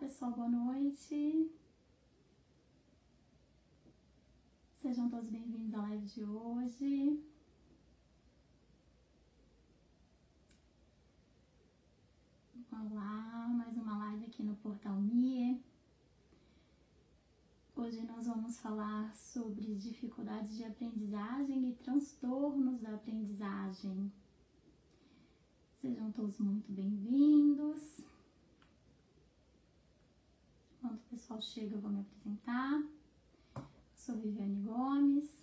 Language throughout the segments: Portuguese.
pessoal, boa noite. Sejam todos bem-vindos à live de hoje. Olá, mais uma live aqui no Portal MIE. Hoje nós vamos falar sobre dificuldades de aprendizagem e transtornos da aprendizagem. Sejam todos muito bem-vindos. Enquanto o pessoal chega, eu vou me apresentar. Sou Viviane Gomes,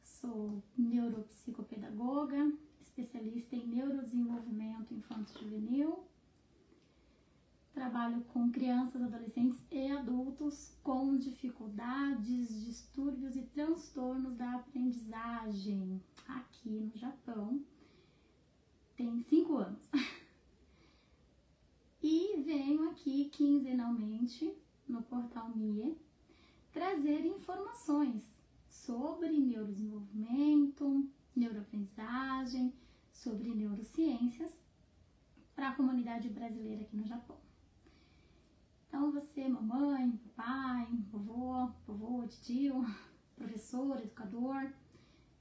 sou neuropsicopedagoga, especialista em neurodesenvolvimento infanto-juvenil. Trabalho com crianças, adolescentes e adultos com dificuldades, distúrbios e transtornos da aprendizagem aqui no Japão. Tem 5 anos. E venho aqui quinzenalmente no Portal MIE trazer informações sobre neurodesenvolvimento, neuroaprendizagem, sobre neurociências para a comunidade brasileira aqui no Japão. Então você, mamãe, papai, vovô, tio, professor, educador,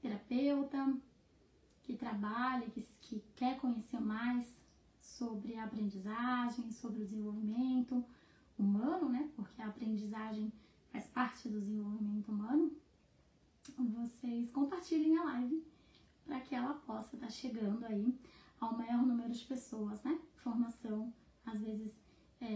terapeuta, que trabalha, que quer conhecer mais sobre a aprendizagem, sobre o desenvolvimento humano, né? Porque a aprendizagem faz parte do desenvolvimento humano. Vocês compartilhem a live para que ela possa estar chegando aí ao maior número de pessoas, né? Formação, às vezes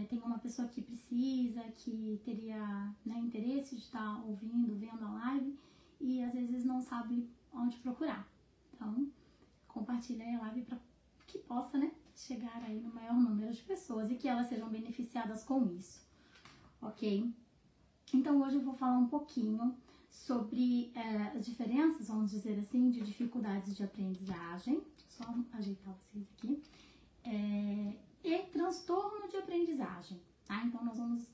tem uma pessoa que precisa, que teria, né, interesse de estar ouvindo, vendo a live e às vezes não sabe onde procurar. Então, compartilhe aí a live para que possa, né, chegar aí no maior número de pessoas e que elas sejam beneficiadas com isso, ok? Então, hoje eu vou falar um pouquinho sobre as diferenças, vamos dizer assim, de dificuldades de aprendizagem, só ajeitar vocês aqui, e transtorno de aprendizagem, tá? Então, nós vamos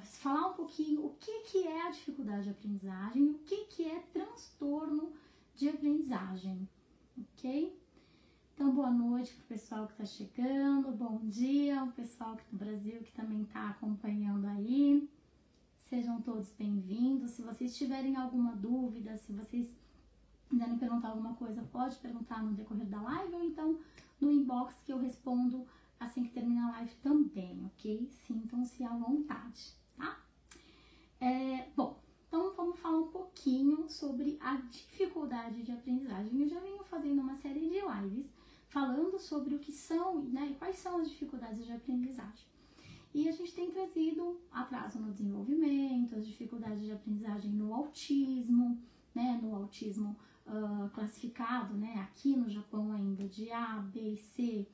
falar um pouquinho o que é a dificuldade de aprendizagem e o que é transtorno de aprendizagem, ok? Então, boa noite para o pessoal que está chegando, bom dia ao pessoal do Brasil que também está acompanhando aí. Sejam todos bem-vindos. Se vocês tiverem alguma dúvida, se vocês quiserem perguntar alguma coisa, pode perguntar no decorrer da live ou então no inbox que eu respondo assim que terminar a live também, ok? Sintam-se à vontade, tá? Bom, então vamos falar um pouquinho sobre a dificuldade de aprendizagem. Eu já venho fazendo uma série de lives falando sobre o que são, né, e quais são as dificuldades de aprendizagem. E a gente tem trazido atraso no desenvolvimento, as dificuldades de aprendizagem no autismo, né, no autismo classificado, né, aqui no Japão ainda de A, B e C,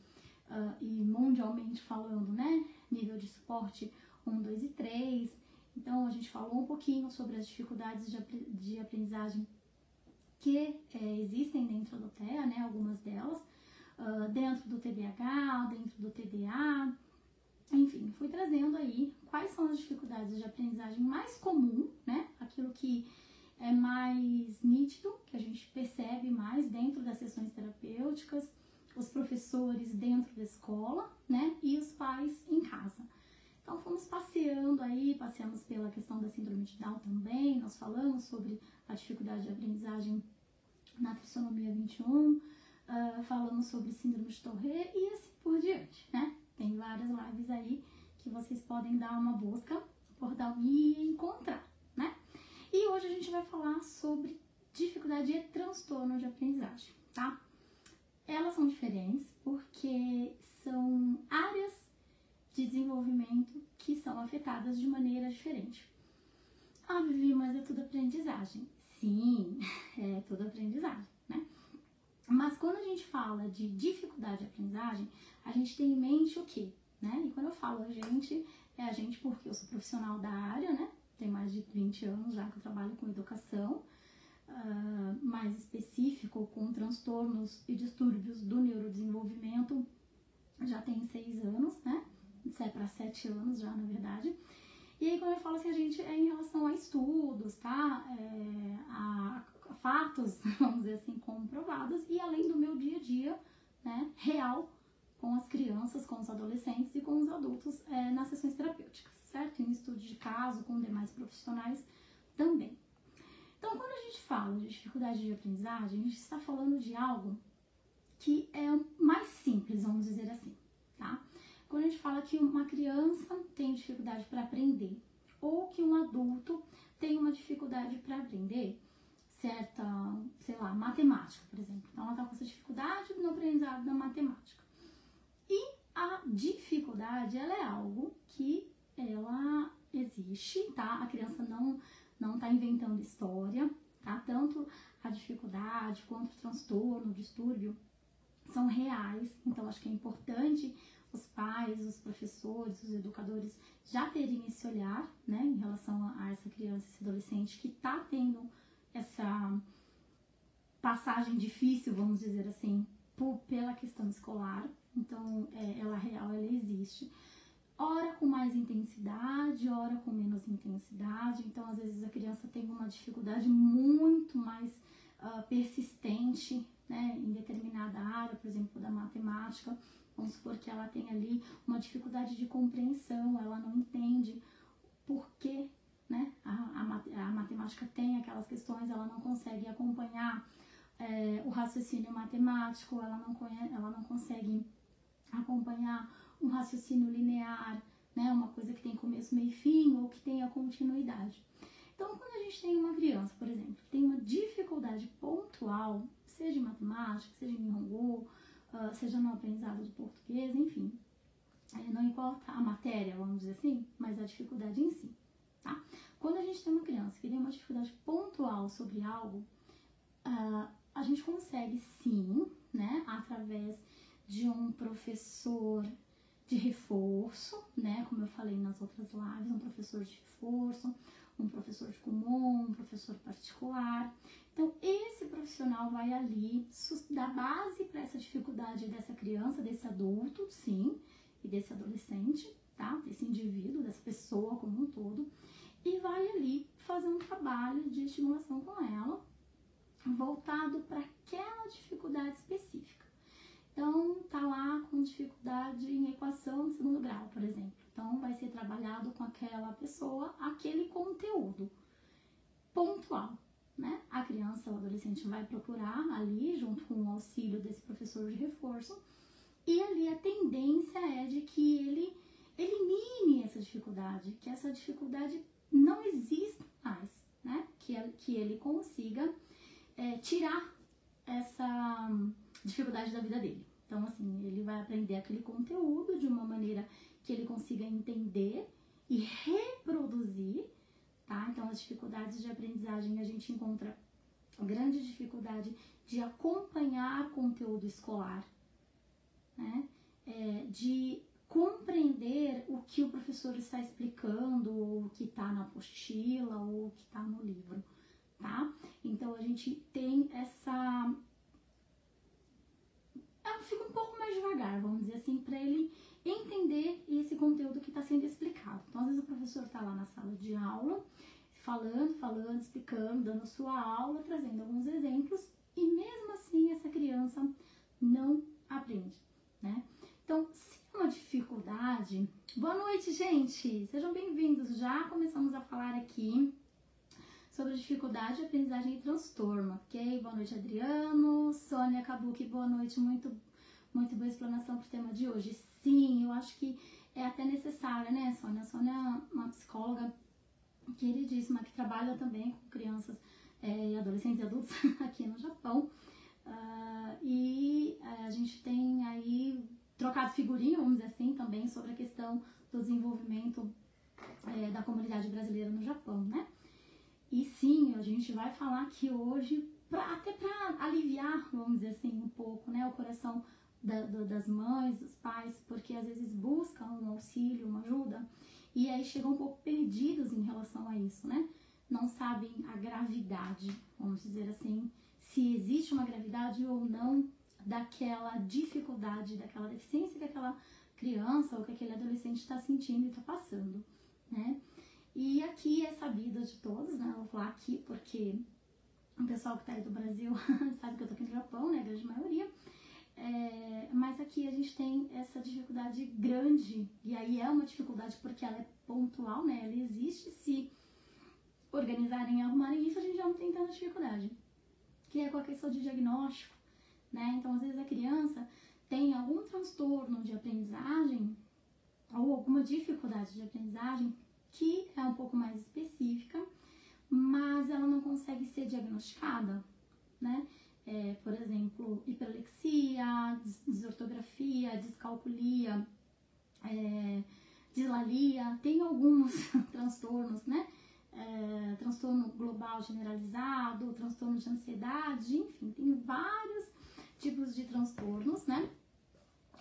e mundialmente falando, né, nível de suporte 1, 2 e 3. Então a gente falou um pouquinho sobre as dificuldades de aprendizagem que existem dentro do TEA, né, algumas delas, dentro do TDAH, dentro do TDA. Enfim, fui trazendo aí quais são as dificuldades de aprendizagem mais comum, né? Aquilo que é mais nítido, que a gente percebe mais dentro das sessões terapêuticas, os professores dentro da escola, né? E os pais em casa. Então, fomos passeando aí, passeamos pela questão da síndrome de Down também, nós falamos sobre a dificuldade de aprendizagem na Trissonomia 21, falamos sobre síndrome de Tourette e assim por diante, né? Tem várias lives aí que vocês podem dar uma busca por dar e encontrar, né? E hoje a gente vai falar sobre dificuldade e transtorno de aprendizagem, tá? Elas são diferentes porque são áreas de desenvolvimento que são afetadas de maneira diferente. Ah, Vivi, mas é tudo aprendizagem. Sim, é tudo aprendizagem, né? Mas quando a gente fala de dificuldade de aprendizagem, a gente tem em mente o quê? Né? E quando eu falo a gente, é a gente porque eu sou profissional da área, né? Tem mais de 20 anos já que eu trabalho com educação, mais específico com transtornos e distúrbios do neurodesenvolvimento, já tem 6 anos, né? Isso é para 7 anos já, na verdade. E aí quando eu falo assim, a gente é em relação a estudos, tá? A fatos, vamos dizer assim, comprovados, e além do meu dia a dia, né, real, com as crianças, com os adolescentes e com os adultos nas sessões terapêuticas, certo? Em estudo de caso, com demais profissionais também. Então, quando a gente fala de dificuldade de aprendizagem, a gente está falando de algo que é mais simples, vamos dizer assim, tá? Quando a gente fala que uma criança tem dificuldade para aprender ou que um adulto tem uma dificuldade para aprender certa, sei lá, matemática, por exemplo. Então, ela está com essa dificuldade no aprendizado da matemática. E a dificuldade, ela é algo que ela existe, tá? A criança não está inventando história, tá? Tanto a dificuldade quanto o transtorno, o distúrbio são reais. Então, acho que é importante os pais, os professores, os educadores já terem esse olhar, né, em relação a essa criança, esse adolescente que está tendo essa passagem difícil, vamos dizer assim, pela questão escolar. Então, ela é real, ela existe. Ora com mais intensidade, ora com menos intensidade. Então, às vezes, a criança tem uma dificuldade muito mais persistente, né, em determinada área, por exemplo, da matemática. Vamos supor que ela tem ali uma dificuldade de compreensão, ela não entende por que, né, a matemática tem aquelas questões, ela não consegue acompanhar o raciocínio matemático, ela não consegue acompanhar um raciocínio linear, né, uma coisa que tem começo, meio e fim, ou que tenha continuidade. Então, quando a gente tem uma criança, por exemplo, que tem uma dificuldade pontual, seja em matemática, seja em Nihongo, seja no aprendizado do português, enfim, não importa a matéria, vamos dizer assim, mas a dificuldade em si, tá? Quando a gente tem uma criança que tem uma dificuldade pontual sobre algo, a gente consegue sim, né, através de um professor de reforço, né, como eu falei nas outras lives, um professor de reforço, um professor de comum, um professor particular. Então, esse profissional vai ali dar base para essa dificuldade dessa criança, desse adulto, sim, e desse adolescente, tá? Desse indivíduo, dessa pessoa como um todo, e vai ali fazer um trabalho de estimulação com ela, voltado para aquela dificuldade específica. Então, tá lá com dificuldade em equação de segundo grau, por exemplo. Então, vai ser trabalhado com aquela pessoa, aquele conteúdo pontual, né? A criança ou adolescente vai procurar ali, junto com o auxílio desse professor de reforço, e ali a tendência é de que ele elimine essa dificuldade, que essa dificuldade não exista mais, né? Que ele consiga tirar essa dificuldade da vida dele. Então, assim, ele vai aprender aquele conteúdo de uma maneira que ele consiga entender e reproduzir, tá? Então, as dificuldades de aprendizagem, a gente encontra grande dificuldade de acompanhar conteúdo escolar, né? De compreender o que o professor está explicando, ou o que está na apostila, ou o que está no livro, tá? Então, a gente tem essa... fica um pouco mais devagar, vamos dizer assim, para ele entender esse conteúdo que está sendo explicado. Então, às vezes o professor está lá na sala de aula, falando, explicando, dando sua aula, trazendo alguns exemplos, e mesmo assim essa criança não aprende, né? Então, se é uma dificuldade... Boa noite, gente! Sejam bem-vindos! Já começamos a falar aqui sobre dificuldade de aprendizagem e transtorno, ok? Boa noite, Adriano. Sônia Kabuki, boa noite. Muito boa explanação para o tema de hoje. Sim, eu acho que é até necessária, né, Sônia? A Sônia é uma psicóloga queridíssima que trabalha também com crianças adolescentes e adultos aqui no Japão. A gente tem aí trocado figurinha, vamos dizer assim, também sobre a questão do desenvolvimento da comunidade brasileira no Japão, né? E sim, a gente vai falar aqui hoje, até para aliviar, vamos dizer assim, um pouco, né, o coração das mães, dos pais, porque às vezes buscam um auxílio, uma ajuda, e aí chegam um pouco perdidos em relação a isso, né? Não sabem a gravidade, vamos dizer assim, se existe uma gravidade ou não daquela dificuldade, daquela deficiência que aquela criança ou que aquele adolescente está sentindo e está passando, né? E aqui é sabido de todos, né? Eu vou falar aqui porque o pessoal que tá aí do Brasil sabe que eu tô aqui no Japão, né? A grande maioria. Mas aqui que a gente tem essa dificuldade grande, e aí é uma dificuldade porque ela é pontual, né? Ela existe, se organizarem e arrumarem isso, a gente já não tem tanta dificuldade, que é com a questão de diagnóstico, né? Então, às vezes a criança tem algum transtorno de aprendizagem ou alguma dificuldade de aprendizagem que é um pouco mais específica, mas ela não consegue ser diagnosticada, né? Por exemplo, hiperlexia, desortografia, descalculia, dislalia, tem alguns transtornos, né? Transtorno global generalizado, transtorno de ansiedade, enfim, tem vários tipos de transtornos, né?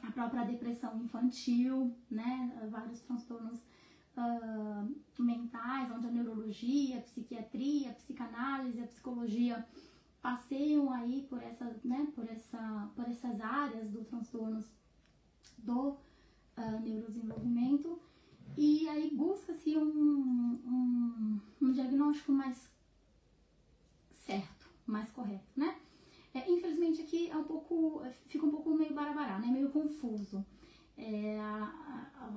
A própria depressão infantil, né? Vários transtornos mentais, onde a neurologia, a psiquiatria, a psicanálise, a psicologia passeiam aí por essas áreas do transtornos do neurodesenvolvimento, e aí busca-se um diagnóstico mais certo, mais correto, né? Infelizmente aqui fica um pouco meio barabará, né? Meio confuso.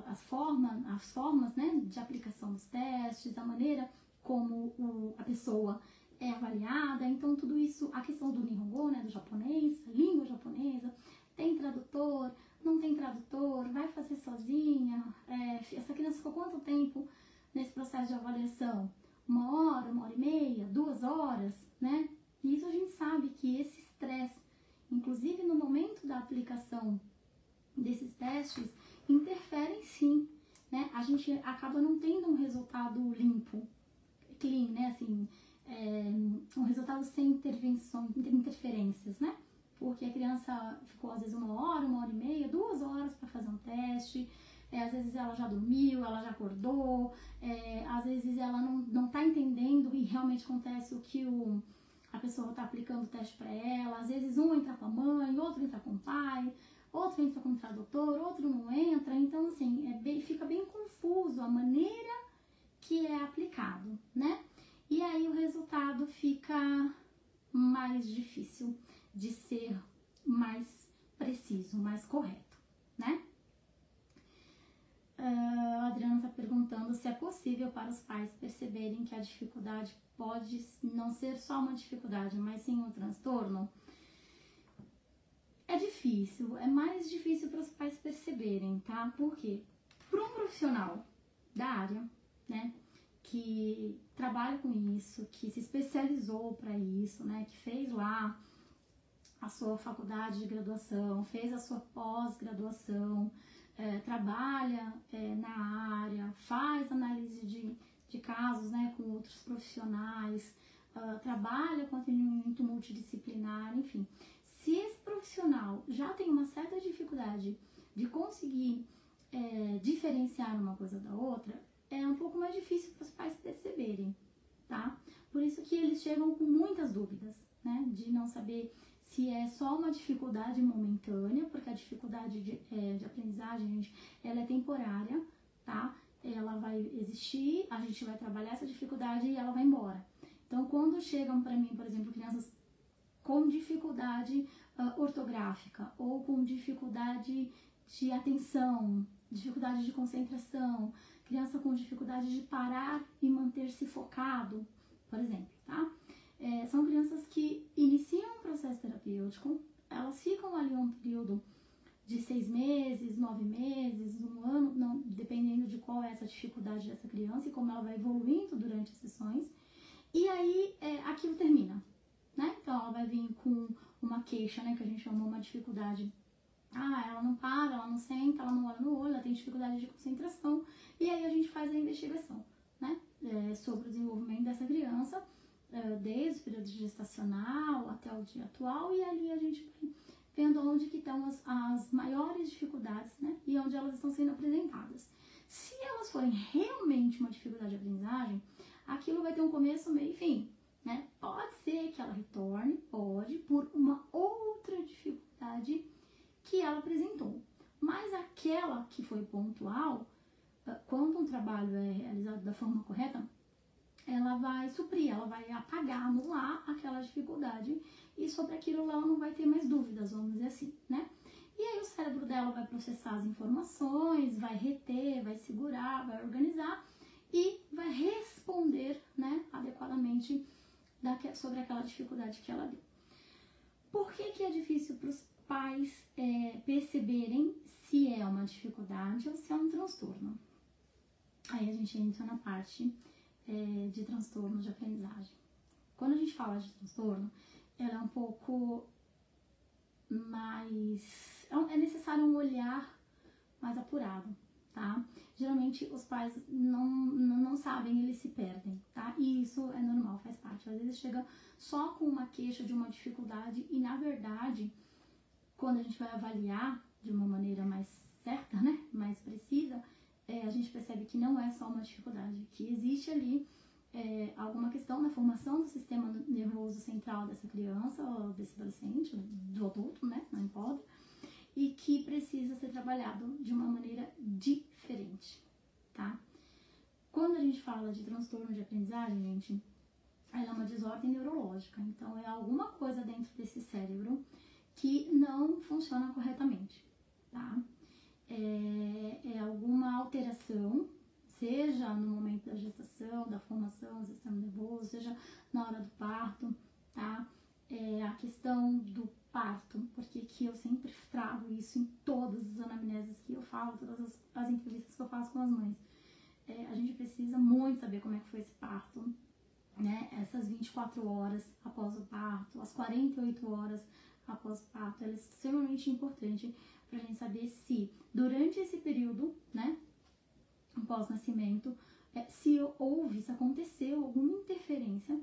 As formas, né, de aplicação dos testes, a maneira como a pessoa é avaliada, então tudo isso, a questão do Nihongo, né, do japonês, a língua japonesa, tem tradutor, não tem tradutor, vai fazer sozinha, essa criança ficou quanto tempo nesse processo de avaliação? 1 hora e meia, 2 horas, né? E isso a gente sabe que esse estresse, inclusive no momento da aplicação desses testes, interferem sim, né? A gente acaba não tendo um resultado limpo, clean, né? Assim, um resultado sem interferências, né? Porque a criança ficou às vezes 1 hora e meia, 2 horas para fazer um teste, às vezes ela já dormiu, ela já acordou, às vezes ela não está entendendo e realmente acontece o que a pessoa está aplicando o teste para ela, às vezes um entra com a mãe, outro entra com o pai, outro entra com o tradutor, outro não entra, então assim, fica bem confuso a maneira que é aplicado, né? E aí o resultado fica mais difícil de ser mais preciso, mais correto, né? A Adriana está perguntando se é possível para os pais perceberem que a dificuldade pode não ser só uma dificuldade, mas sim um transtorno. É difícil, é mais difícil para os pais perceberem, tá? Porque para um profissional da área, né, que trabalha com isso, que se especializou para isso, né, que fez lá a sua faculdade de graduação, fez a sua pós-graduação, trabalha na área, faz análise de casos, né, com outros profissionais, trabalha com atendimento multidisciplinar, enfim. Se esse profissional já tem uma certa dificuldade de conseguir diferenciar uma coisa da outra, é um pouco mais difícil para os pais perceberem, tá? Por isso que eles chegam com muitas dúvidas, né? De não saber se é só uma dificuldade momentânea, porque a dificuldade de aprendizagem, gente, ela é temporária, tá? Ela vai existir, a gente vai trabalhar essa dificuldade e ela vai embora. Então, quando chegam para mim, por exemplo, crianças com dificuldade ortográfica ou com dificuldade de atenção, dificuldade de concentração, criança com dificuldade de parar e manter-se focado, por exemplo, tá? São crianças que iniciam um processo terapêutico, elas ficam ali um período de 6 meses, 9 meses, 1 ano, não, dependendo de qual é essa dificuldade dessa criança e como ela vai evoluindo durante as sessões, e aí aquilo termina, né? Então ela vai vir com uma queixa, né, que a gente chama uma dificuldade. Ela não para, ela não senta, ela não olha no olho, ela tem dificuldade de concentração, e aí a gente faz a investigação, né, sobre o desenvolvimento dessa criança, desde o período gestacional até o dia atual, e ali a gente vai vendo onde que estão as maiores dificuldades, né, e onde elas estão sendo apresentadas. Se elas forem realmente uma dificuldade de aprendizagem, aquilo vai ter um começo, meio e fim, né? Pode ser que ela retorne, pode, por uma outra dificuldade que ela apresentou, mas aquela que foi pontual, quando um trabalho é realizado da forma correta, ela vai suprir, ela vai apagar, anular aquela dificuldade, e sobre aquilo lá ela não vai ter mais dúvidas, vamos dizer assim, né? E aí o cérebro cérebro dela vai processar as informações, vai reter, vai segurar, vai organizar e vai responder, né, adequadamente sobre aquela dificuldade que ela deu. Por que é difícil para os pais perceberem se é uma dificuldade ou se é um transtorno? Aí a gente entra na parte de transtorno de aprendizagem. Quando a gente fala de transtorno, ela é um pouco mais... é necessário um olhar mais apurado, tá? Geralmente os pais não sabem, eles se perdem, tá? E isso é normal, faz parte. Às vezes chega só com uma queixa de uma dificuldade e, na verdade, quando a gente vai avaliar de uma maneira mais certa, né, mais precisa, a gente percebe que não é só uma dificuldade, que existe ali alguma questão na formação do sistema nervoso central dessa criança, ou desse adolescente, do adulto, né, não importa, e que precisa ser trabalhado de uma maneira diferente, tá? Quando a gente fala de transtorno de aprendizagem, gente, ela é uma desordem neurológica, então é alguma coisa dentro desse cérebro que não funciona corretamente, tá? É alguma alteração, seja no momento da gestação, da formação do sistema nervoso, seja na hora do parto, tá? A questão do parto, porque que eu sempre trago isso em todas as anamneses que eu falo, todas as entrevistas que eu faço com as mães. A gente precisa muito saber como é que foi esse parto, né? Essas 24 horas após o parto, as 48 horas após o parto, ela é extremamente importante pra gente saber se durante esse período, né, pós-nascimento, se aconteceu alguma interferência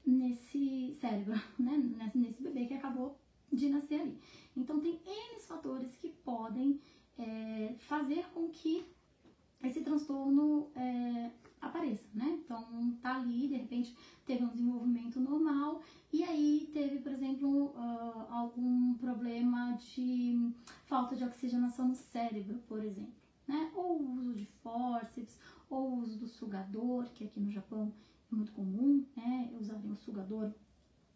nesse cérebro, né, nesse bebê que acabou de nascer ali. Então tem N fatores que podem fazer com que esse transtorno apareça, né? Então tá ali, de repente teve um desenvolvimento normal e aí teve, por exemplo, algum problema de falta de oxigenação no cérebro, por exemplo, né? Ou o uso de fórceps, ou o uso do sugador, que aqui no Japão é muito comum, né? Usarem o sugador,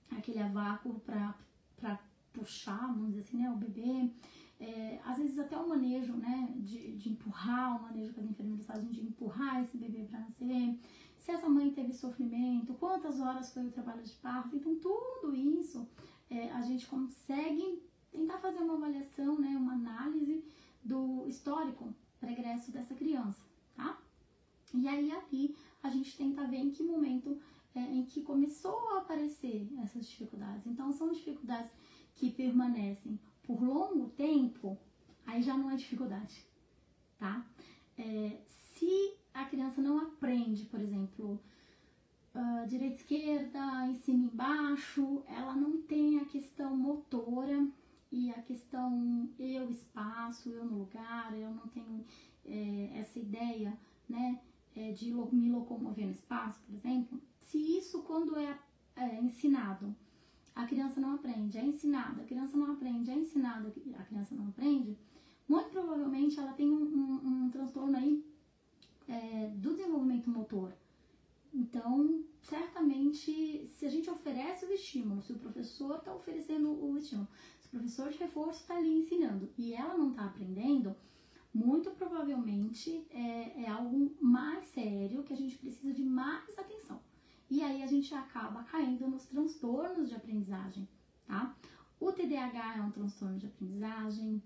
aquele a vácuo para puxar, vamos dizer assim, né? O bebê. Às vezes até o manejo, né, de empurrar, o manejo que as enfermeiras fazem de empurrar esse bebê para nascer, se essa mãe teve sofrimento, quantas horas foi o trabalho de parto. Então tudo isso a gente consegue tentar fazer uma avaliação, né, uma análise do histórico pregresso dessa criança, tá? E aí aqui a gente tenta ver em que momento em que começou a aparecer essas dificuldades. Então são dificuldades que permanecem por longo tempo, aí já não é dificuldade, tá? Se a criança não aprende, por exemplo, direita, esquerda, em cima e embaixo, ela não tem a questão motora e a questão eu espaço, eu no lugar, eu não tenho essa ideia, né, de me locomover no espaço, por exemplo. Se isso, quando é ensinado, a criança não aprende, é ensinada, a criança não aprende, é ensinada, a criança não aprende, muito provavelmente ela tem um transtorno aí do desenvolvimento motor. Então, certamente, se a gente oferece o estímulo, se o professor está oferecendo o estímulo, se o professor de reforço está ali ensinando e ela não está aprendendo, muito provavelmente é algo mais sério que a gente precisa de mais atenção. E aí a gente acaba caindo nos transtornos de aprendizagem, tá? O TDAH é um transtorno de aprendizagem,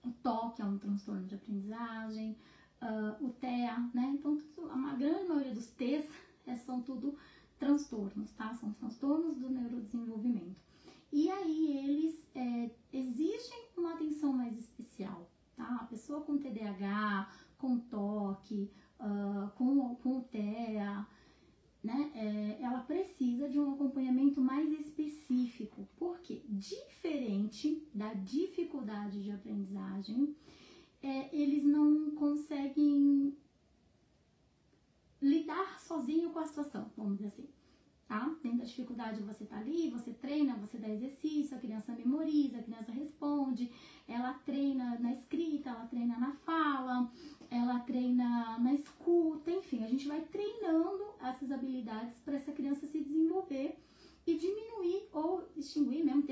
o TOC é um transtorno de aprendizagem, o TEA, né? Então, a grande maioria dos T's são tudo transtornos, tá? São transtornos do neurodesenvolvimento. E aí eles exigem uma atenção mais especial, tá? A pessoa com TDAH, com TOC, com o TEA, né, ela precisa de um acompanhamento mais específico, porque diferente da dificuldade de aprendizagem, eles não conseguem lidar sozinho com a situação, vamos dizer assim, tá? Dentro da dificuldade você tá ali, você treina, você dá exercício, a criança memoriza, a criança responde, ela treina na escrita, ela treina na fala, ela treina na escuta, enfim, a gente vai treinando essas habilidades para essa criança se desenvolver e diminuir ou extinguir mesmo,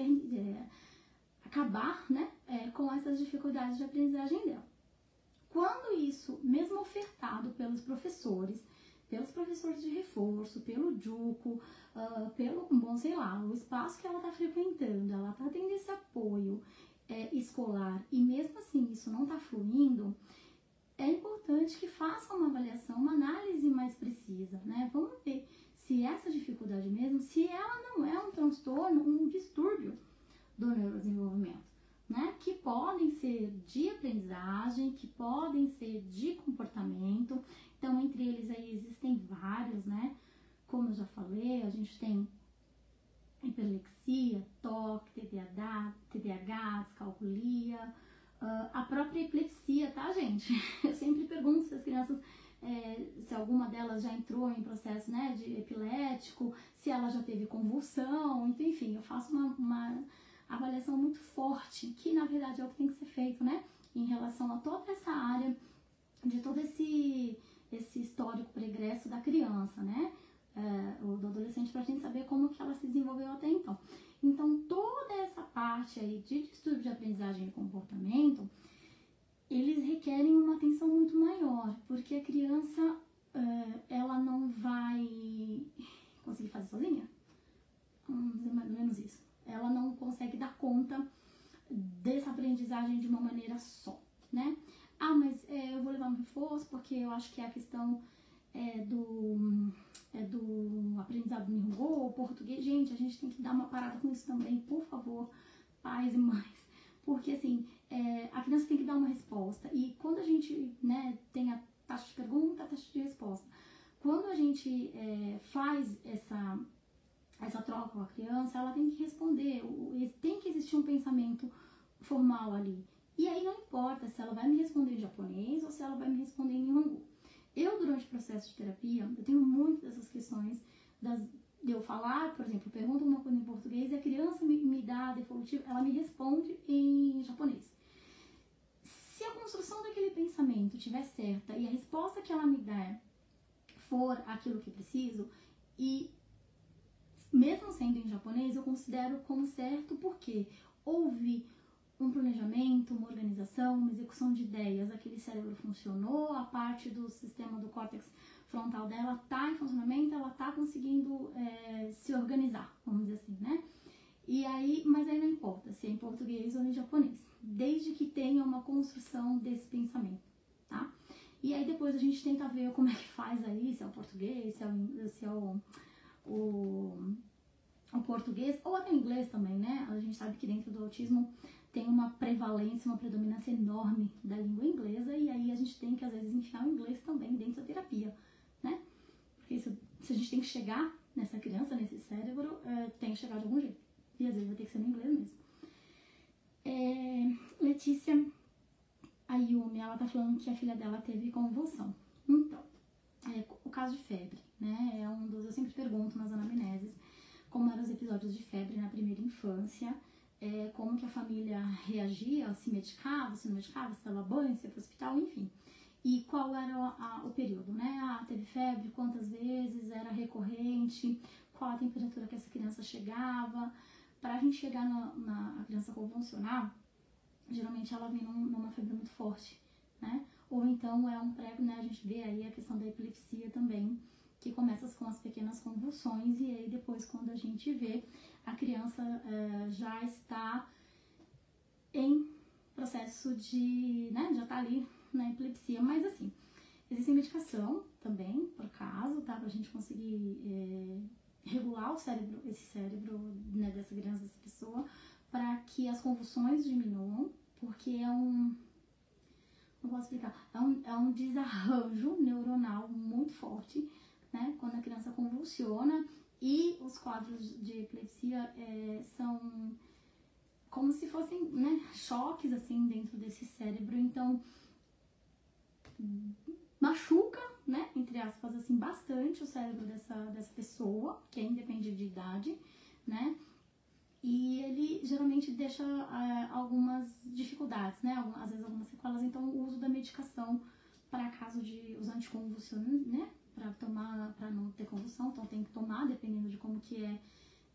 a acabar, né, com essas dificuldades de aprendizagem dela. Quando isso, mesmo ofertado pelos professores de reforço, pelo Juco, pelo, bom, sei lá, o espaço que ela está frequentando, ela está tendo esse apoio escolar e mesmo assim isso não está fluindo, é importante que faça uma avaliação, uma análise mais precisa, né? Vamos ver se essa dificuldade mesmo, se ela não é um transtorno, um distúrbio do neurodesenvolvimento, né? Que podem ser de aprendizagem, que podem ser de comportamento. Então, entre eles aí existem vários, né? Como eu já falei, a gente tem hiperlexia, TOC, TDAH, descalculia, a própria epilepsia, tá, gente? Eu sempre pergunto se as crianças, se alguma delas já entrou em processo, né, de epilético, se ela já teve convulsão, então, enfim, eu faço uma avaliação muito forte, que na verdade é o que tem que ser feito, né, em relação a toda essa área, de todo esse histórico pregresso da criança, né, ou do adolescente, pra gente saber como que ela se desenvolveu até então. Então, toda essa parte aí de distúrbio de aprendizagem e comportamento, eles requerem uma atenção muito maior, porque a criança, ela não vai conseguir fazer sozinha, vamos dizer mais ou menos isso. Ela não consegue dar conta dessa aprendizagem de uma maneira só, né? Ah, mas eu vou levar um reforço porque eu acho que é a questão do aprendizado no Nihongo, português. Gente, a gente tem que dar uma parada com isso também, por favor, pais e mães. Porque, assim, a criança tem que dar uma resposta. E quando a gente, né, tem a taxa de pergunta, a taxa de resposta. Quando a gente faz essa troca com a criança, ela tem que responder. Tem que existir um pensamento formal ali. E aí não importa se ela vai me responder em japonês ou se ela vai me responder em Nihongo. Eu, durante o processo de terapia, eu tenho muito dessas questões de eu falar, por exemplo, pergunto uma coisa em português e a criança me dá a devolutiva, ela me responde em japonês. Se a construção daquele pensamento estiver certa e a resposta que ela me der for aquilo que eu preciso, e mesmo sendo em japonês, eu considero como certo porque houve um planejamento, uma organização, uma execução de ideias, aquele cérebro funcionou, a parte do sistema do córtex frontal dela está em funcionamento, ela está conseguindo se organizar, vamos dizer assim, né? E aí, mas aí não importa se é em português ou em japonês, desde que tenha uma construção desse pensamento, tá? E aí depois a gente tenta ver como é que faz aí, se é o português, se é o português, ou até o inglês também, né? A gente sabe que dentro do autismo tem uma prevalência, uma predominância enorme da língua inglesa, e aí a gente tem que, às vezes, enfiar o inglês também dentro da terapia, né? Porque se a gente tem que chegar nessa criança, nesse cérebro, tem que chegar de algum jeito. E às vezes vai ter que ser no inglês mesmo. Letícia Ayumi, ela tá falando que a filha dela teve convulsão. Então, o caso de febre, né? Eu sempre pergunto nas anamneses como eram os episódios de febre na primeira infância, como que a família reagia, se medicava, se não medicava, se dava banho, se ia pro hospital, enfim. E qual era o período, né? Teve febre, quantas vezes, era recorrente, qual a temperatura que essa criança chegava. Para a gente chegar na criança convulsionar, geralmente ela vem numa febre muito forte, né? Ou então é um prego, né? A gente vê aí a questão da epilepsia também, que começa com as pequenas convulsões e aí depois quando a gente vê, a criança já está em processo de, né, já está ali na epilepsia, mas assim, existe medicação também, por caso, tá, pra gente conseguir regular o cérebro, esse cérebro, né, dessa criança, dessa pessoa, para que as convulsões diminuam, porque não posso explicar, é um desarranjo neuronal muito forte, né, quando a criança convulsiona, e os quadros de epilepsia são como se fossem, né, choques assim dentro desse cérebro, então machuca, né, entre aspas, assim, bastante o cérebro dessa pessoa, que independe de idade, né, e ele geralmente deixa algumas dificuldades, né, às vezes algumas sequelas, então o uso da medicação para caso de os anticonvulsionantes, né, para não ter convulsão, então tem que tomar, dependendo de como que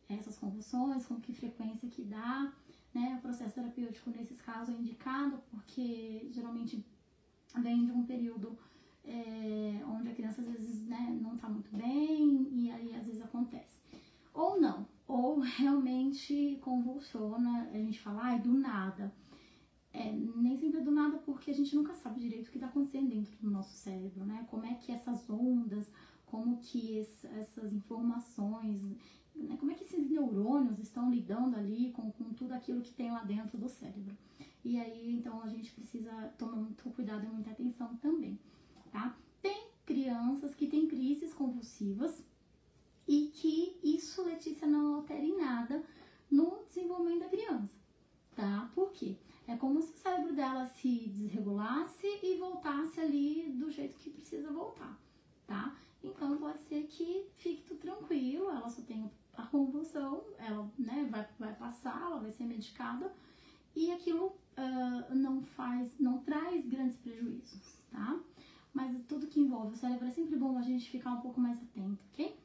essas convulsões, com que frequência que dá, né? O processo terapêutico nesses casos é indicado porque geralmente vem de um período onde a criança às vezes, né, não tá muito bem e aí às vezes acontece. Ou não, ou realmente convulsiona, a gente fala, ai, do nada. Nem sempre é do nada porque a gente nunca sabe direito o que está acontecendo dentro do nosso cérebro, né? Como é que essas ondas, como que essas informações, né? Como é que esses neurônios estão lidando ali com tudo aquilo que tem lá dentro do cérebro. E aí, então, a gente precisa tomar muito cuidado e muita atenção também, tá? Tem crianças que têm crises convulsivas e que isso, Letícia, não altera em nada no desenvolvimento da criança, tá? Por quê? É como se o cérebro dela se desregulasse e voltasse ali do jeito que precisa voltar, tá? Então, pode ser que fique tudo tranquilo, ela só tem a convulsão, ela, né, vai passar, ela vai ser medicada e aquilo não traz grandes prejuízos, tá? Mas tudo que envolve o cérebro é sempre bom a gente ficar um pouco mais atento, ok?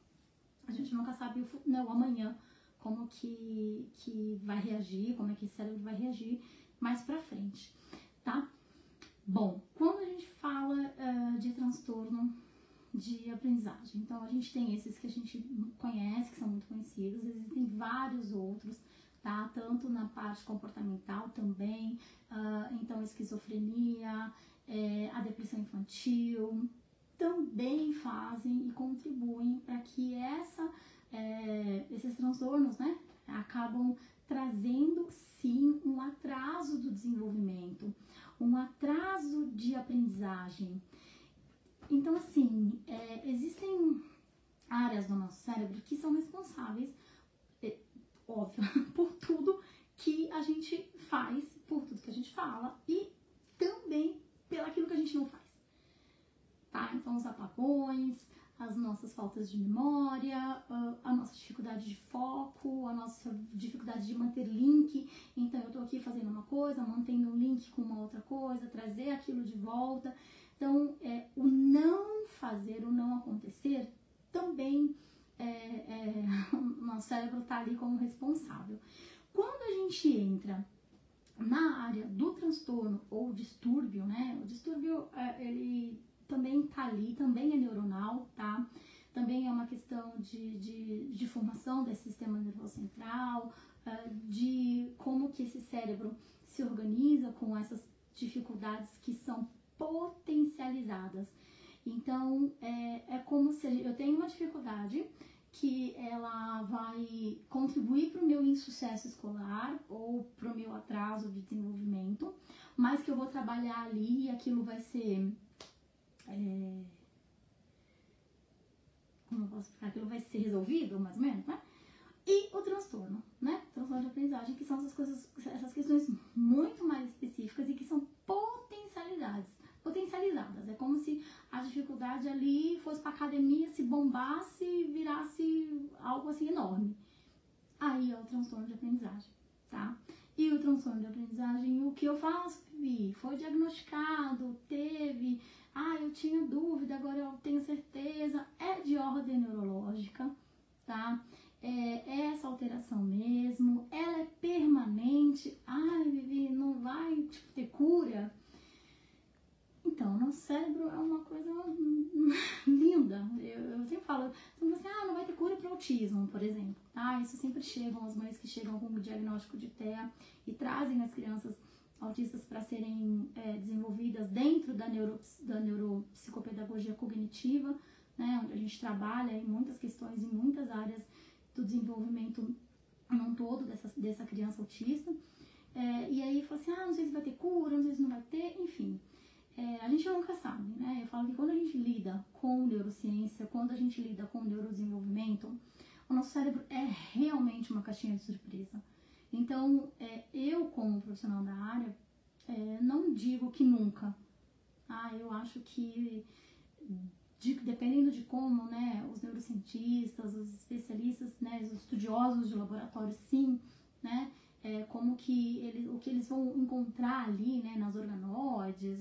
A gente nunca sabe o amanhã, como que vai reagir, como é que o cérebro vai reagir mais pra frente, tá? Bom, quando a gente fala de transtorno de aprendizagem, então a gente tem esses que a gente conhece, que são muito conhecidos, existem vários outros, tá? Tanto na parte comportamental também, então esquizofrenia, a depressão infantil, também fazem e contribuem para que esses transtornos, né, acabam trazendo sim um atraso do desenvolvimento, um atraso de aprendizagem. Então, assim, existem áreas do nosso cérebro que são responsáveis, óbvio, por tudo que a gente faz, por tudo que a gente fala e também pelo aquilo que a gente não faz, tá? Então, os apagões, as nossas faltas de memória, a nossa dificuldade de foco, a nossa dificuldade de manter link. Então, eu tô aqui fazendo uma coisa, mantendo um link com uma outra coisa, trazer aquilo de volta. Então, o não fazer, o não acontecer, também o nosso cérebro tá ali como responsável. Quando a gente entra na área do transtorno ou distúrbio, né? O distúrbio, ele também tá ali, também é neuronal, tá? Também é uma questão de formação desse sistema nervoso central, de como que esse cérebro se organiza com essas dificuldades que são potencializadas. Então, é como se eu tenho uma dificuldade que ela vai contribuir para o meu insucesso escolar ou para o meu atraso de desenvolvimento, mas que eu vou trabalhar ali e aquilo vai ser... como eu posso explicar? Aquilo vai ser resolvido, mais ou menos, né? E o transtorno, né? Transtorno de aprendizagem, que são essas questões muito mais específicas e que são potencializadas. É como se a dificuldade ali fosse para academia, se bombasse e virasse algo assim enorme. Aí é o transtorno de aprendizagem, tá? E o transtorno de aprendizagem, o que eu faço, Vivi? Foi diagnosticado, teve... eu tinha dúvida, agora eu tenho certeza. É de ordem neurológica, tá? É essa alteração mesmo, ela é permanente. Vivi, não vai ter cura? Então, nosso cérebro é uma coisa linda. Eu sempre falo, não vai ter cura para autismo, por exemplo. Isso sempre chegam, as mães que chegam com o diagnóstico de TEA e trazem as crianças autistas para serem desenvolvidas dentro da neuropsicopedagogia cognitiva, né, onde a gente trabalha em muitas questões, em muitas áreas do desenvolvimento num todo dessa criança autista. E aí fala assim, não sei se vai ter cura, não sei se não vai ter, enfim. A gente nunca sabe, né? Eu falo que quando a gente lida com neurociência, quando a gente lida com neurodesenvolvimento, o nosso cérebro é realmente uma caixinha de surpresa. Então, eu como profissional da área, não digo que nunca. Eu acho que, dependendo de como, né, os neurocientistas, os especialistas, né, os estudiosos de laboratório, sim, né, como que o que eles vão encontrar ali, né, nas organoides,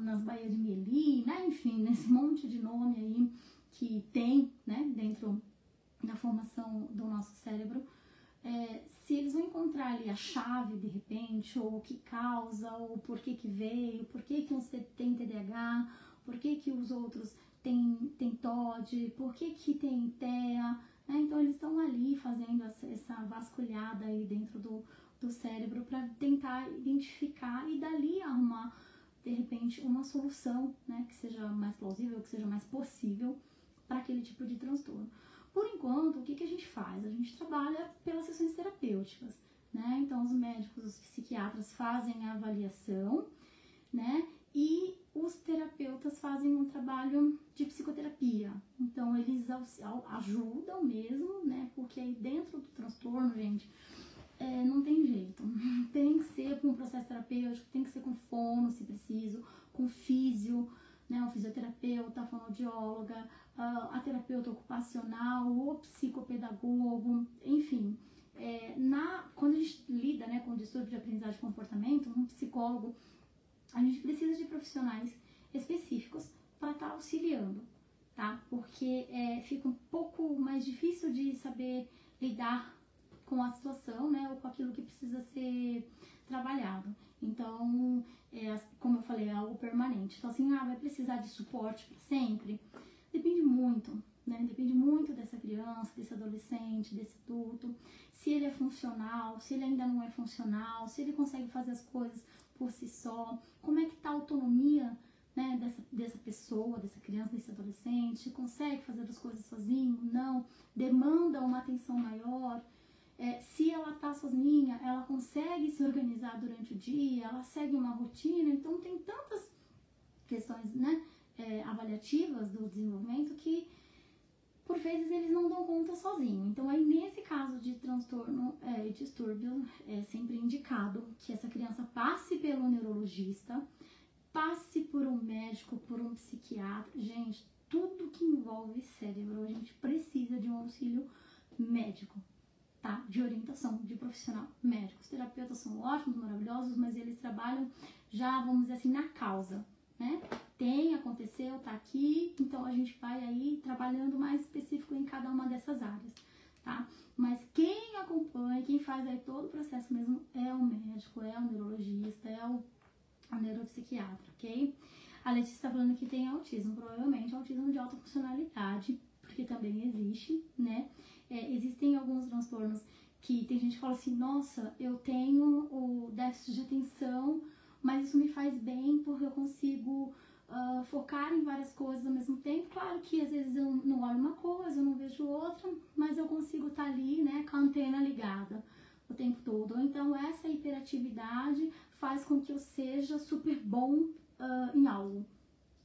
nas baias de mielina, né, enfim, nesse monte de nome aí que tem, né, dentro da formação do nosso cérebro, se eles vão encontrar ali a chave de repente, ou o que causa, ou por que veio, por que uns tem TDAH, por que os outros têm TOD, por que tem TEA, né? Então eles estão ali fazendo essa vasculhada aí dentro do cérebro para tentar identificar e dali arrumar de repente uma solução, né, que seja mais plausível, que seja mais possível para aquele tipo de transtorno. Por enquanto, o que a gente faz? A gente trabalha pelas sessões terapêuticas, né? Então, os médicos, os psiquiatras fazem a avaliação, né? E os terapeutas fazem um trabalho de psicoterapia. Então, eles ajudam mesmo, né? Porque aí dentro do transtorno, gente, não tem jeito. Tem que ser com um processo terapêutico, tem que ser com fono, se preciso, com físio, né? O fisioterapeuta, a fonoaudióloga, a terapeuta ocupacional, o psicopedagogo, enfim. Quando a gente lida, né, com distúrbio de aprendizagem e comportamento, um psicólogo, a gente precisa de profissionais específicos para estar auxiliando, tá? Porque fica um pouco mais difícil de saber lidar com a situação, né, ou com aquilo que precisa ser trabalhado. Então, como eu falei, é algo permanente. Então, assim, vai precisar de suporte para sempre? Depende muito, né? Depende muito dessa criança, desse adolescente, desse adulto, se ele é funcional, se ele ainda não é funcional, se ele consegue fazer as coisas por si só, como é que tá a autonomia, né, dessa pessoa, dessa criança, desse adolescente, consegue fazer as coisas sozinho, não, demanda uma atenção maior. Se ela tá sozinha, ela consegue se organizar durante o dia, ela segue uma rotina, então tem tantas questões, né, avaliativas do desenvolvimento que por vezes eles não dão conta sozinho. Então aí nesse caso de transtorno e distúrbio é sempre indicado que essa criança passe pelo neurologista, passe por um médico, por um psiquiatra. Gente, tudo que envolve cérebro a gente precisa de um auxílio médico, tá? De orientação de profissional médico. Os terapeutas são ótimos, maravilhosos, mas eles trabalham já, vamos dizer assim, na causa, né? Aconteceu, tá aqui, então a gente vai aí trabalhando mais específico em cada uma dessas áreas, tá? Mas quem acompanha, quem faz aí todo o processo mesmo é o médico, é o neurologista, é o neuropsiquiatra, ok? A Letícia está falando que tem autismo, provavelmente autismo de alta funcionalidade, porque também existe, né? Existem alguns transtornos que tem gente que fala assim, nossa, eu tenho o déficit de atenção, mas isso me faz bem porque eu consigo focar em várias coisas ao mesmo tempo. Claro que às vezes eu não olho uma coisa, eu não vejo outra, mas eu consigo estar ali, né, com a antena ligada o tempo todo. Ou então essa hiperatividade faz com que eu seja super bom em algo.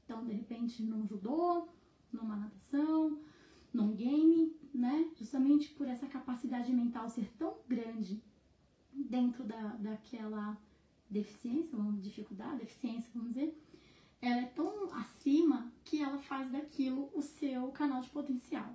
Então, de repente, num judô, numa natação, num game, né, justamente por essa capacidade mental ser tão grande dentro daquela deficiência, deficiência, vamos dizer, ela é tão acima que ela faz daquilo o seu canal de potencial,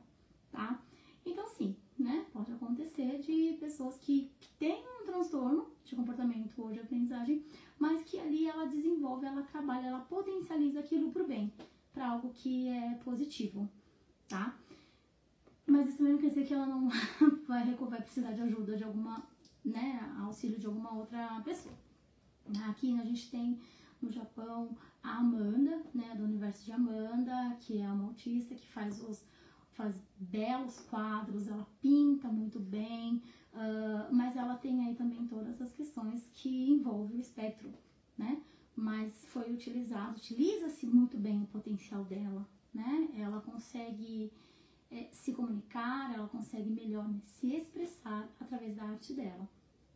tá? Então, sim, né, pode acontecer de pessoas que têm um transtorno de comportamento ou de aprendizagem, mas que ali ela desenvolve, ela trabalha, ela potencializa aquilo pro bem, para algo que é positivo, tá? Mas isso também não quer dizer que ela não vai precisar de ajuda de alguma, né, auxílio de alguma outra pessoa. Aqui a gente tem no Japão a Amanda, né, do universo de Amanda, que é uma autista que faz belos quadros, ela pinta muito bem, mas ela tem aí também todas as questões que envolvem o espectro, né? Mas foi utiliza-se muito bem o potencial dela, né? Ela consegue se comunicar, ela consegue melhor se expressar através da arte dela.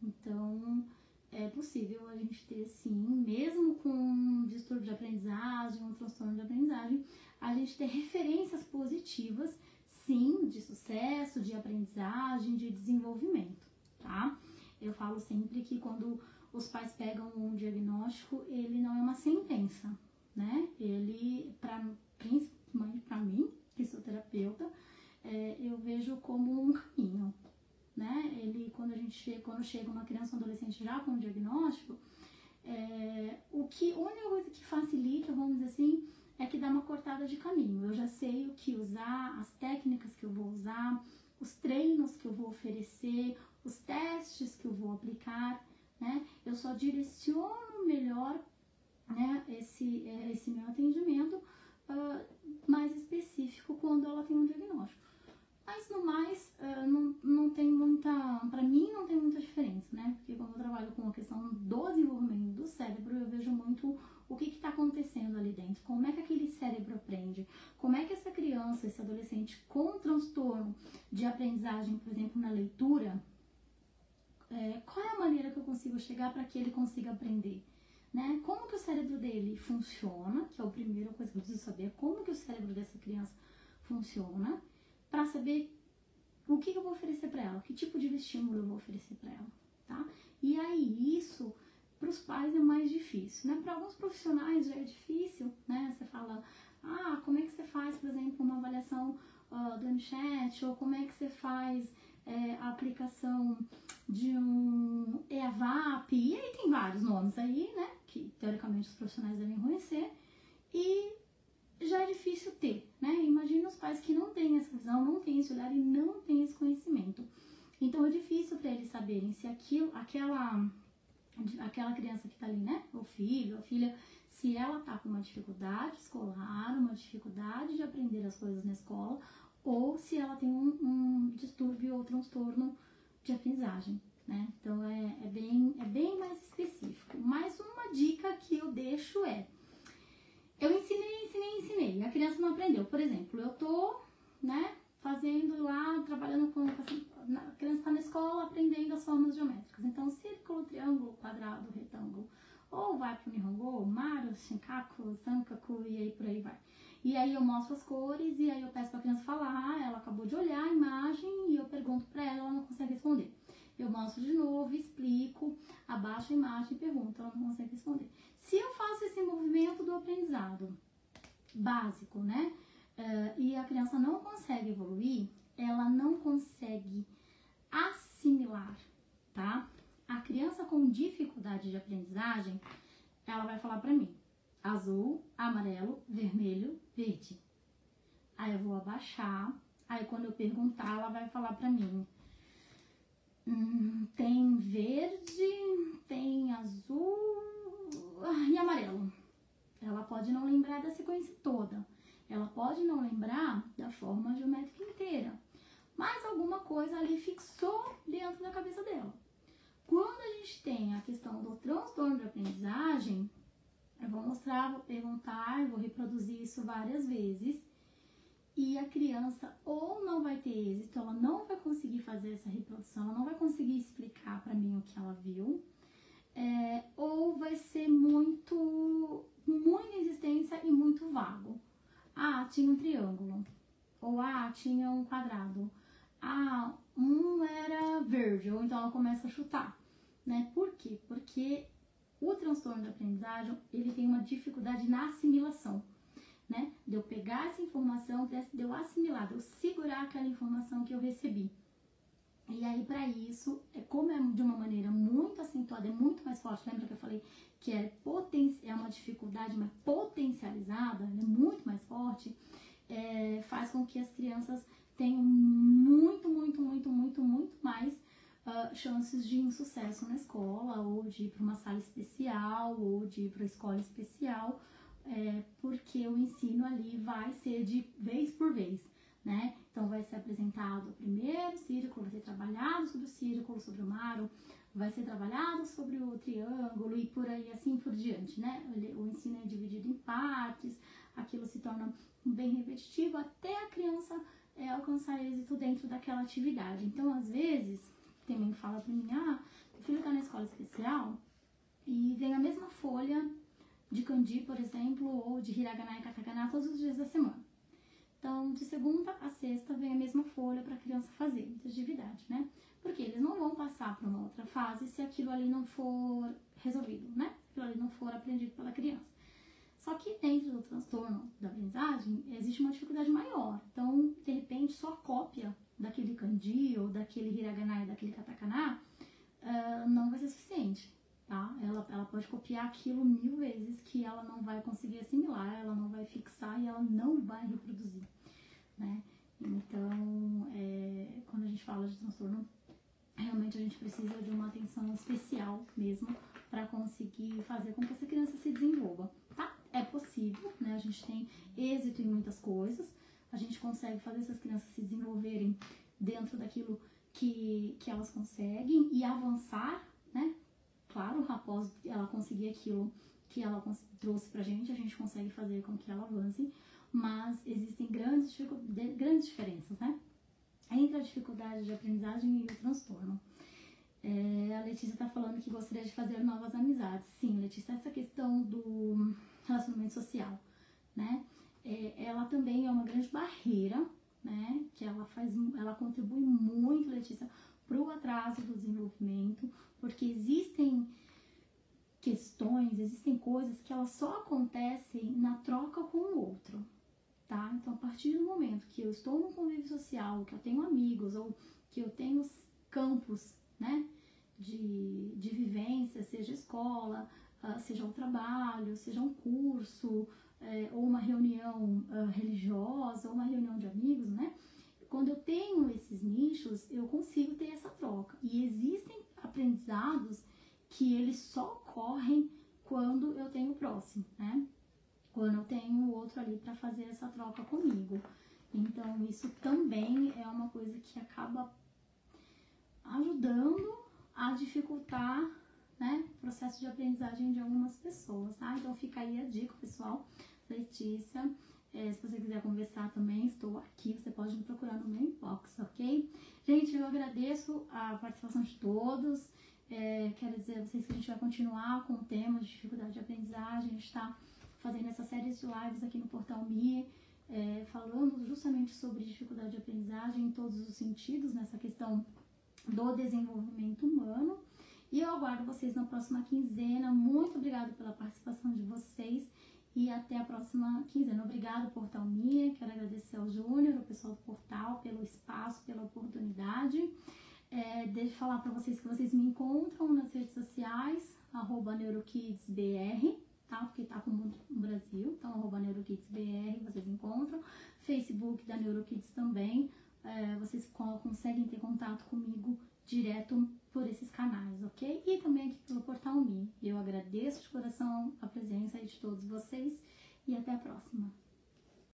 Então, é possível a gente ter, sim, mesmo com um distúrbio de aprendizagem, um transtorno de aprendizagem, a gente ter referências positivas, sim, de sucesso, de aprendizagem, de desenvolvimento, tá? Eu falo sempre que quando os pais pegam um diagnóstico, ele não é uma sentença, né? Ele, principalmente para mim, que sou terapeuta, eu vejo como um caminho, né? Quando chega uma criança ou um adolescente já com um diagnóstico, a única coisa que facilita, vamos dizer assim, é que dá uma cortada de caminho. Eu já sei o que usar, as técnicas que eu vou usar, os treinos que eu vou oferecer, os testes que eu vou aplicar, né? Eu só direciono melhor, né, esse meu atendimento mais específico quando ela tem um diagnóstico. Mas no mais, não tem muita, pra mim não tem muita diferença, né? Porque quando eu trabalho com a questão do desenvolvimento do cérebro, eu vejo muito o que está acontecendo ali dentro, como é que aquele cérebro aprende, como é que essa criança, esse adolescente com transtorno de aprendizagem, por exemplo, na leitura, qual é a maneira que eu consigo chegar para que ele consiga aprender? Né? Como que o cérebro dele funciona, que é a primeira coisa que eu preciso saber, como que o cérebro dessa criança funciona, para saber o que eu vou oferecer para ela, que tipo de estímulo eu vou oferecer para ela, tá? E aí isso, para os pais é mais difícil, né? Para alguns profissionais já é difícil, né? Você fala, como é que você faz, por exemplo, uma avaliação do MChat, ou como é que você faz a aplicação de um EAVAP, e aí tem vários nomes aí, né, que teoricamente os profissionais devem conhecer, e já é difícil ter, né? Imagina os pais que não têm essa visão, não têm esse olhar e não têm esse conhecimento. Então é difícil para eles saberem se aquela criança que está ali, né, o filho, a filha, se ela está com uma dificuldade escolar, uma dificuldade de aprender as coisas na escola, ou se ela tem um distúrbio ou transtorno de aprendizagem, né? Então é bem mais específico. Mas uma dica que eu deixo eu ensinei, a criança não aprendeu. Por exemplo, eu tô, né, fazendo lá, trabalhando com a criança está na escola aprendendo as formas geométricas. Então, círculo, triângulo, quadrado, retângulo. Ou vai pro Nihongo, Maru, Shinkaku, Sankaku e aí por aí vai. E aí eu mostro as cores e aí eu peço pra criança falar, ela acabou de olhar a imagem e eu pergunto pra ela não consegue responder. Eu mostro de novo, explico, abaixo a imagem e pergunto, ela não consegue responder. Se eu faço esse movimento do aprendizado básico, né, e a criança não consegue evoluir, ela não consegue assimilar, tá? A criança com dificuldade de aprendizagem, ela vai falar pra mim, azul, amarelo, vermelho, verde. Aí eu vou abaixar, aí quando eu perguntar, ela vai falar pra mim, tem verde, tem azul e amarelo. Ela pode não lembrar da sequência toda, ela pode não lembrar da forma geométrica inteira, mas alguma coisa ali fixou dentro da cabeça dela. Quando a gente tem a questão do transtorno de aprendizagem, eu vou mostrar, vou perguntar, vou reproduzir isso várias vezes e a criança ou não vai ter êxito, ela não vai conseguir fazer essa reprodução, ela não vai conseguir explicar para mim o que ela viu, ou vai ser muita insistência e muito vago. Tinha um triângulo, ou tinha um quadrado, um era verde, ou então ela começa a chutar, né? Por quê? Porque o transtorno de aprendizagem, ele tem uma dificuldade na assimilação, né? De eu pegar essa informação, de eu assimilar, de eu segurar aquela informação que eu recebi. E aí, para isso, como é de uma maneira muito acentuada, é muito mais forte, lembra que eu falei que é uma dificuldade, mas potencializada, é muito mais forte, faz com que as crianças tenham muito mais chances de insucesso na escola, ou de ir para uma sala especial, ou de ir para uma escola especial, porque o ensino ali vai ser de vez por vez, né? Então vai ser apresentado o primeiro círculo, vai ser trabalhado sobre o círculo, sobre o Maru, vai ser trabalhado sobre o triângulo e por aí assim por diante, né? O ensino é dividido em partes, aquilo se torna bem repetitivo até a criança alcançar êxito dentro daquela atividade. Então, às vezes, tem mãe que fala pra mim, meu filho tá na escola especial e vem a mesma folha de kanji, por exemplo, ou de hiragana e katakana todos os dias da semana. Então, de segunda a sexta vem a mesma folha para a criança fazer, de atividade, né? Porque eles não vão passar para uma outra fase se aquilo ali não for resolvido, né? Se aquilo ali não for aprendido pela criança. Só que dentro do transtorno da aprendizagem existe uma dificuldade maior. Então, de repente, só a cópia daquele kanji ou daquele hiragana e daquele katakana não vai ser suficiente, tá? Ela pode copiar aquilo 1000 vezes que ela não vai conseguir assimilar, ela não vai fixar e ela não vai reproduzir, né? Então, quando a gente fala de transtorno realmente a gente precisa de uma atenção especial mesmo para conseguir fazer com que essa criança se desenvolva, tá? É possível, né? A gente tem êxito em muitas coisas, a gente consegue fazer essas crianças se desenvolverem dentro daquilo que elas conseguem e avançar, né? Claro, após ela conseguir aquilo que ela trouxe pra gente, a gente consegue fazer com que ela avance, mas existem grandes diferenças, né? Entre a dificuldade de aprendizagem e o transtorno. A Letícia tá falando que gostaria de fazer novas amizades. Sim, Letícia, essa questão do relacionamento social, né? Ela também é uma grande barreira, né? Que ela contribui muito, Letícia, pro atraso do desenvolvimento, porque existem questões, existem coisas que elas só acontecem na troca com o outro, tá? Então, a partir do momento que eu estou num convívio social, que eu tenho amigos, ou que eu tenho campos, né, de vivência, seja escola, seja o trabalho, seja um curso, ou uma reunião religiosa, ou uma reunião de amigos, né? Quando eu tenho esses nichos, eu consigo ter essa troca. E existem aprendizados que eles só ocorrem quando eu tenho o próximo, né? Quando eu tenho o outro ali para fazer essa troca comigo. Então, isso também é uma coisa que acaba ajudando a dificultar, né, o processo de aprendizagem de algumas pessoas, tá? Então, fica aí a dica, pessoal. Letícia, se você quiser conversar também, estou aqui, você pode me procurar no meu inbox, ok? Gente, eu agradeço a participação de todos. Quero dizer a vocês que a gente vai continuar com o tema de dificuldade de aprendizagem. A gente está fazendo essa série de lives aqui no Portal Me, falando justamente sobre dificuldade de aprendizagem em todos os sentidos, nessa questão do desenvolvimento humano. E eu aguardo vocês na próxima quinzena. Muito obrigada pela participação de vocês e até a próxima quinzena. Obrigada, Portal Me. Quero agradecer ao Júnior, ao pessoal do portal, pelo espaço, pela oportunidade. Deixa eu falar para vocês que vocês me encontram nas redes sociais, @neurokidsbr, tá? Porque tá com o Brasil, então @neurokidsbr vocês encontram. Facebook da Neurokids também, vocês conseguem ter contato comigo direto por esses canais, ok? E também aqui pelo Portal Me. Eu agradeço de coração a presença de todos vocês e até a próxima.